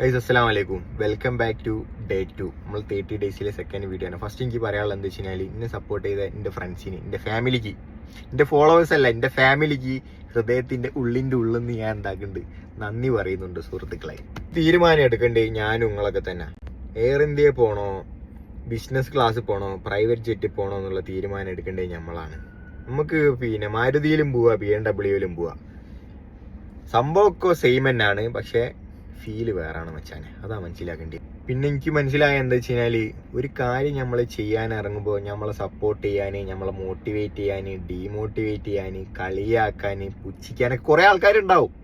Guys അസ്സലാമു അലൈക്കും. Welcome back to day 2. നമ്മൾ 30 ഡേയ്സിലെ സെക്കൻഡ് വീഡിയോ ആണ്. ഫസ്റ്റ് എനിക്ക് പറയാനുള്ളത് എന്താ വെച്ച് കഴിഞ്ഞാൽ, എന്നെ സപ്പോർട്ട് ചെയ്ത എൻ്റെ ഫ്രണ്ട്സിന്, എൻ്റെ ഫാമിലിക്ക്, എൻ്റെ ഫോളോവേഴ്സ് അല്ല, എൻ്റെ ഫാമിലിക്ക് ഹൃദയത്തിൻ്റെ ഉള്ളിൻ്റെ ഉള്ളിൽ നിന്ന് ഞാൻ എന്താക്കുന്നുണ്ട്, നന്ദി പറയുന്നുണ്ട് സുഹൃത്തുക്കളെ. തീരുമാനം എടുക്കണ്ടേ ഞാനും നിങ്ങളൊക്കെ തന്നെ. എയർ ഇന്ത്യയിൽ പോകണോ, ബിസിനസ് ക്ലാസ് പോകണോ, പ്രൈവറ്റ് ജെറ്റിൽ പോകണോ എന്നുള്ള തീരുമാനം എടുക്കേണ്ടത് നമ്മളാണ്. നമുക്ക് മാരുതിയിലും പോവാ, BMW പോവാ. സംഭവമൊക്കെ സെയിം തന്നെയാണ്, പക്ഷേ ഫീല് വേറാണ് മച്ചാനെ, അതാ മനസ്സിലാക്കേണ്ടത്. പിന്നെ എനിക്ക് മനസ്സിലായ എന്താ വെച്ച് കഴിഞ്ഞാല്, ഒരു കാര്യം നമ്മൾ ചെയ്യാൻ ഇറങ്ങുമ്പോൾ നമ്മളെ സപ്പോർട്ട് ചെയ്യാന്, നമ്മളെ മോട്ടിവേറ്റ് ചെയ്യാന്, ഡീമോട്ടിവേറ്റ് ചെയ്യാന്, കളിയാക്കാന്, പുച്ഛിക്കാനൊക്കെ കുറെ ആൾക്കാരുണ്ടാവും.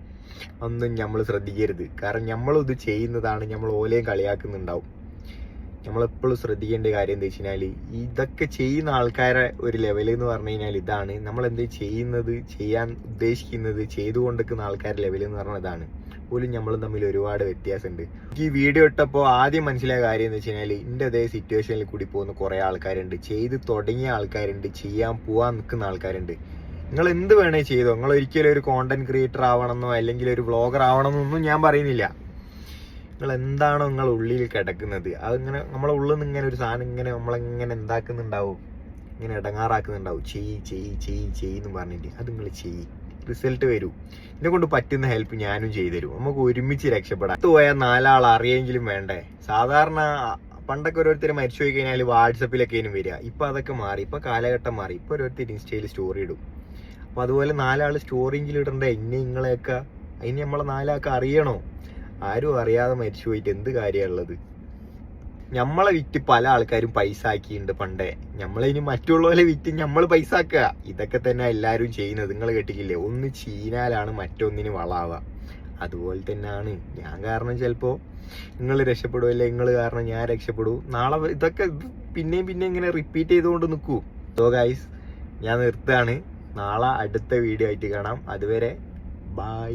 ഒന്നും നമ്മൾ ശ്രദ്ധിക്കരുത്. കാരണം നമ്മളിത് ചെയ്യുന്നതാണ്, നമ്മൾ ഓലെയും കളിയാക്കുന്നുണ്ടാവും. നമ്മളെപ്പോഴും ശ്രദ്ധിക്കേണ്ട കാര്യം എന്താ വെച്ച് കഴിഞ്ഞാല്, ഇതൊക്കെ ചെയ്യുന്ന ആൾക്കാരെ ഒരു ലെവൽ എന്ന് പറഞ്ഞു കഴിഞ്ഞാൽ ഇതാണ്. നമ്മളെന്ത് ചെയ്യുന്നത്, ചെയ്യാൻ ഉദ്ദേശിക്കുന്നത്, ചെയ്തുകൊണ്ടിരിക്കുന്ന ആൾക്കാരുടെ ലെവൽ എന്ന് പറഞ്ഞാൽ ഇതാണ്. പോലും നമ്മളും തമ്മിൽ ഒരുപാട് വ്യത്യാസമുണ്ട്. ഈ വീഡിയോ ഇട്ടപ്പോൾ ആദ്യം മനസ്സിലായ കാര്യം എന്ന് വെച്ച് കഴിഞ്ഞാൽ, എൻ്റെ അതേ സിറ്റുവേഷനിൽ കൂടി പോകുന്ന കുറേ ആൾക്കാരുണ്ട്, ചെയ്ത് തുടങ്ങിയ ആൾക്കാരുണ്ട്, ചെയ്യാൻ പോവാൻ നിൽക്കുന്ന ആൾക്കാരുണ്ട്. നിങ്ങൾ എന്ത് വേണേ ചെയ്തോ, നിങ്ങൾ ഒരിക്കലും ഒരു കോണ്ടന്റ് ക്രിയേറ്റർ ആവണമെന്നോ അല്ലെങ്കിൽ ഒരു വ്ളോഗർ ആവണമെന്നൊന്നും ഞാൻ പറയുന്നില്ല. നിങ്ങൾ എന്താണോ നിങ്ങളുടെ ഉള്ളിൽ കിടക്കുന്നത്, അതിങ്ങനെ നമ്മളെ ഉള്ളിൽ നിന്ന് ഇങ്ങനെ ഒരു സാധനം ഇങ്ങനെ നമ്മളെങ്ങനെ എന്താക്കുന്നുണ്ടാവും, ഇങ്ങനെ ഇടങ്ങാറാക്കുന്നുണ്ടാവും. ചെയ്യെന്ന് പറഞ്ഞിട്ട് അത് നിങ്ങൾ റിസൾട്ട് വരൂ. എന്നെ കൊണ്ട് പറ്റുന്ന ഹെൽപ്പ് ഞാനും ചെയ്തുതരും. നമുക്ക് ഒരുമിച്ച് രക്ഷപ്പെടാം. പോയാൽ 4 ആൾ അറിയെങ്കിലും വേണ്ടേ. സാധാരണ പണ്ടൊക്കെ ഓരോരുത്തർ മരിച്ചു പോയി കഴിഞ്ഞാൽ വാട്സപ്പിലൊക്കെയും വരിക. ഇപ്പൊ അതൊക്കെ മാറി, ഇപ്പൊ കാലഘട്ടം മാറി. ഇപ്പൊ ഓരോരുത്തർ ഇൻസ്റ്റയിൽ സ്റ്റോറി ഇടും. അപ്പൊ അതുപോലെ 4 ആൾ സ്റ്റോറിയെങ്കിലും ഇടണ്ടേ. നിങ്ങളെയൊക്കെ അതിന് നമ്മളെ 4 ആൾക്ക് അറിയണോ? ആരും അറിയാതെ മരിച്ചു പോയിട്ട് എന്ത് കാര്യമുള്ളത്? നമ്മളെ വിറ്റ് പല ആൾക്കാരും പൈസ ആക്കിയിട്ടുണ്ട് പണ്ടേ. നമ്മളിനി മറ്റുള്ളവരെ വിറ്റ് നമ്മൾ പൈസ ആക്കുക. ഇതൊക്കെ തന്നെ എല്ലാവരും ചെയ്യുന്നത്. നിങ്ങൾ കേട്ടിട്ടില്ലേ, ഒന്ന് ചീനാലാണ് മറ്റൊന്നിന് വളാവുക. അതുപോലെ തന്നെയാണ് ഞാൻ കാരണം ചിലപ്പോൾ നിങ്ങൾ രക്ഷപ്പെടും, അല്ലെ നിങ്ങൾ കാരണം ഞാൻ രക്ഷപ്പെടൂ. നാളെ ഇതൊക്കെ പിന്നെയും ഇങ്ങനെ റിപ്പീറ്റ് ചെയ്തുകൊണ്ട് നിൽക്കൂ. സോ ഗൈസ്, ഞാൻ നിർത്തുകയാണ്. നാളെ അടുത്ത വീഡിയോ ആയിട്ട് കാണാം. അതുവരെ ബൈ.